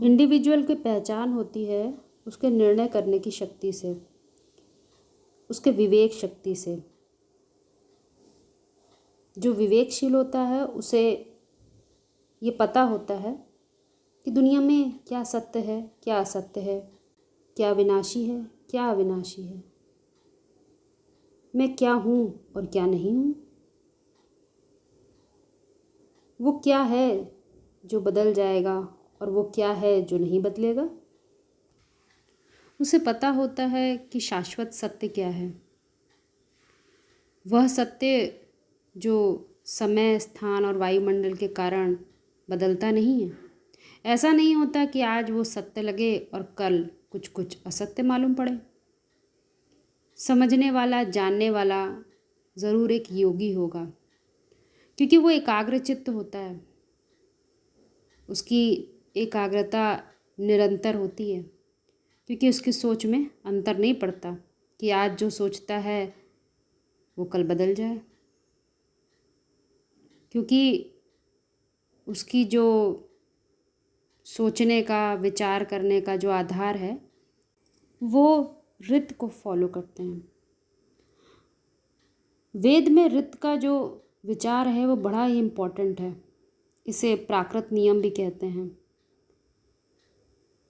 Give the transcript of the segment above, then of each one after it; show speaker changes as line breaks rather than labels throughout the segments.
Individual की पहचान होती है उसके निर्णय करने की शक्ति से, उसके विवेक शक्ति से। जो विवेकशील होता है उसे ये पता होता है कि दुनिया में क्या सत्य है, क्या असत्य है, क्या विनाशी है, क्या अविनाशी है, मैं क्या हूँ और क्या नहीं हूँ, वो क्या है जो बदल जाएगा और वो क्या है जो नहीं बदलेगा। उसे पता होता है कि शाश्वत सत्य क्या है, वह सत्य जो समय, स्थान और वायुमंडल के कारण बदलता नहीं है। ऐसा नहीं होता कि आज वो सत्य लगे और कल कुछ कुछ असत्य मालूम पड़े। समझने वाला, जानने वाला ज़रूर एक योगी होगा, क्योंकि वो एकाग्रचित्त होता है। उसकी एकाग्रता निरंतर होती है, क्योंकि उसकी सोच में अंतर नहीं पड़ता कि आज जो सोचता है वो कल बदल जाए, क्योंकि उसकी जो सोचने का, विचार करने का जो आधार है वो ऋत को फॉलो करते हैं। वेद में ऋत का जो विचार है वो बड़ा ही इम्पोर्टेंट है। इसे प्राकृत नियम भी कहते हैं।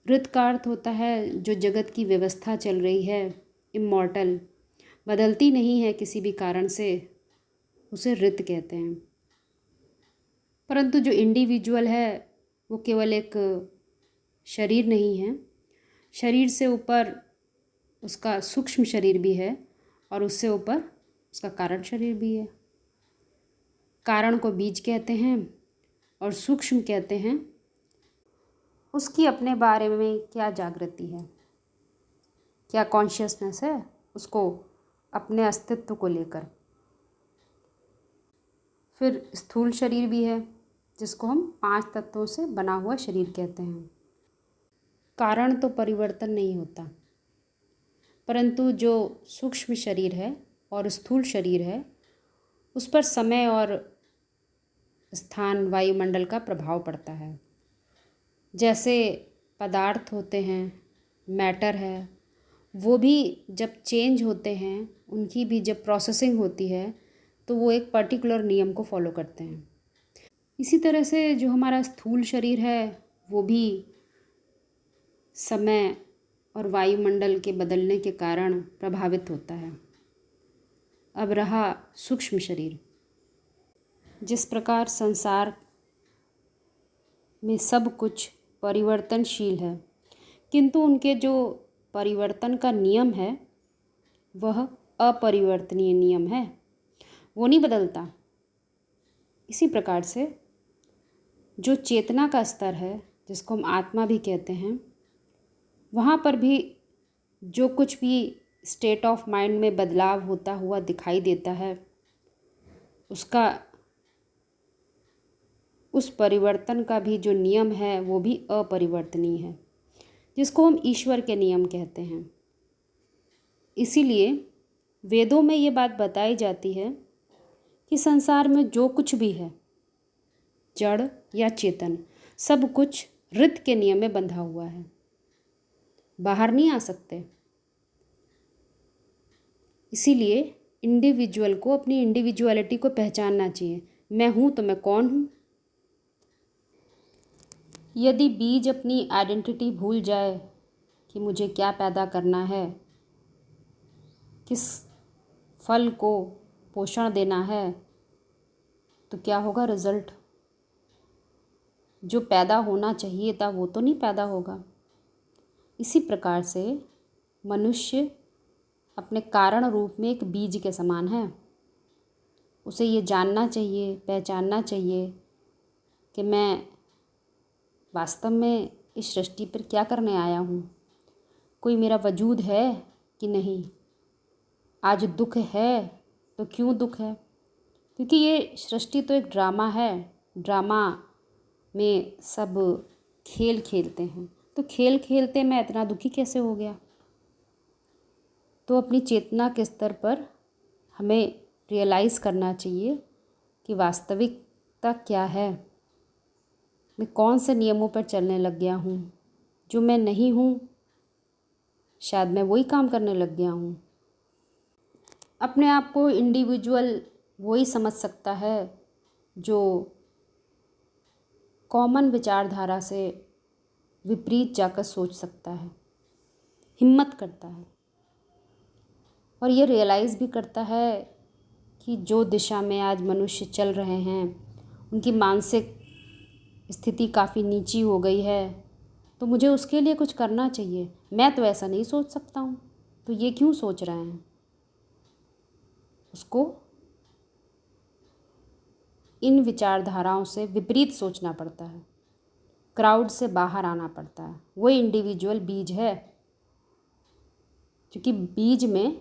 ऋत का अर्थ होता है जो जगत की व्यवस्था चल रही है, इमॉर्टल, बदलती नहीं है किसी भी कारण से, उसे ऋत कहते हैं। परंतु जो इंडिविजुअल है वो केवल एक शरीर नहीं है, शरीर से ऊपर उसका सूक्ष्म शरीर भी है और उससे ऊपर उसका कारण शरीर भी है। कारण को बीज कहते हैं और सूक्ष्म कहते हैं उसकी अपने बारे में क्या जागृति है, क्या कॉन्शियसनेस है उसको अपने अस्तित्व को लेकर। फिर स्थूल शरीर भी है जिसको हम 5 तत्वों से बना हुआ शरीर कहते हैं। कारण तो परिवर्तन नहीं होता, परंतु जो सूक्ष्म शरीर है और स्थूल शरीर है उस पर समय और स्थान, वायुमंडल का प्रभाव पड़ता है। जैसे पदार्थ होते हैं, मैटर है, वो भी जब चेंज होते हैं, उनकी भी जब प्रोसेसिंग होती है तो वो एक पर्टिकुलर नियम को फॉलो करते हैं। इसी तरह से जो हमारा स्थूल शरीर है वो भी समय और वायुमंडल के बदलने के कारण प्रभावित होता है। अब रहा सूक्ष्म शरीर। जिस प्रकार संसार में सब कुछ परिवर्तनशील है, किंतु उनके जो परिवर्तन का नियम है वह अपरिवर्तनीय नियम है, वो नहीं बदलता। इसी प्रकार से जो चेतना का स्तर है, जिसको हम आत्मा भी कहते हैं, वहाँ पर भी जो कुछ भी स्टेट ऑफ माइंड में बदलाव होता हुआ दिखाई देता है, उसका उस परिवर्तन का भी जो नियम है वो भी अपरिवर्तनीय है, जिसको हम ईश्वर के नियम कहते हैं। इसीलिए वेदों में ये बात बताई जाती है कि संसार में जो कुछ भी है, जड़ या चेतन, सब कुछ ऋत के नियम में बंधा हुआ है, बाहर नहीं आ सकते। इसीलिए इंडिविजुअल को अपनी इंडिविजुअलिटी को पहचानना चाहिए। मैं हूँ तो मैं कौन हूँ। यदि बीज अपनी आइडेंटिटी भूल जाए कि मुझे क्या पैदा करना है, किस फल को पोषण देना है, तो क्या होगा रिजल्ट? जो पैदा होना चाहिए था वो तो नहीं पैदा होगा। इसी प्रकार से मनुष्य अपने कारण रूप में एक बीज के समान है। उसे ये जानना चाहिए, पहचानना चाहिए कि मैं वास्तव में इस सृष्टि पर क्या करने आया हूँ, कोई मेरा वजूद है कि नहीं, आज दुख है तो क्यों दुख है, क्योंकि ये सृष्टि तो एक ड्रामा है। ड्रामा में सब खेल खेलते हैं, तो खेल खेलते मैं इतना दुखी कैसे हो गया। तो अपनी चेतना के स्तर पर हमें रियलाइज़ करना चाहिए कि वास्तविकता क्या है, मैं कौन से नियमों पर चलने लग गया हूँ, जो मैं नहीं हूँ, शायद मैं वही काम करने लग गया हूँ। अपने आप को इंडिविजुअल वही समझ सकता है जो कॉमन विचारधारा से विपरीत जाकर सोच सकता है, हिम्मत करता है और ये रियलाइज़ भी करता है कि जो दिशा में आज मनुष्य चल रहे हैं उनकी मानसिक स्थिति काफ़ी नीची हो गई है, तो मुझे उसके लिए कुछ करना चाहिए। मैं तो ऐसा नहीं सोच सकता हूँ, तो ये क्यों सोच रहे हैं। उसको इन विचारधाराओं से विपरीत सोचना पड़ता है, क्राउड से बाहर आना पड़ता है। वो इंडिविजुअल बीज है, क्योंकि बीज में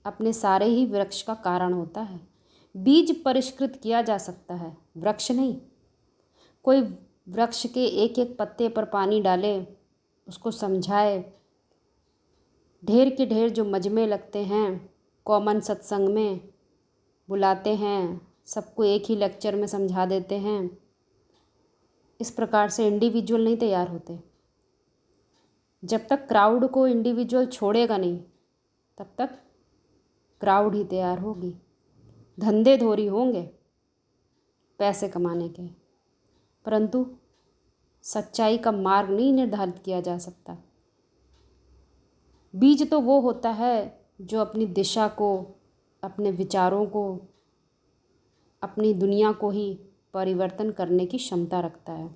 अपने सारे ही वृक्ष का कारण होता है। बीज परिष्कृत किया जा सकता है, वृक्ष नहीं। कोई वृक्ष के एक एक पत्ते पर पानी डाले, उसको समझाए, ढेर के ढेर जो मजमे लगते हैं, कॉमन सत्संग में बुलाते हैं, सबको एक ही लेक्चर में समझा देते हैं, इस प्रकार से इंडिविजुअल नहीं तैयार होते। जब तक क्राउड को इंडिविजुअल छोड़ेगा नहीं, तब तक क्राउड ही तैयार होगी। धंधे धोरी होंगे पैसे कमाने के, परंतु सच्चाई का मार्ग नहीं निर्धारित किया जा सकता। बीज तो वो होता है जो अपनी दिशा को, अपने विचारों को, अपनी दुनिया को ही परिवर्तन करने की क्षमता रखता है।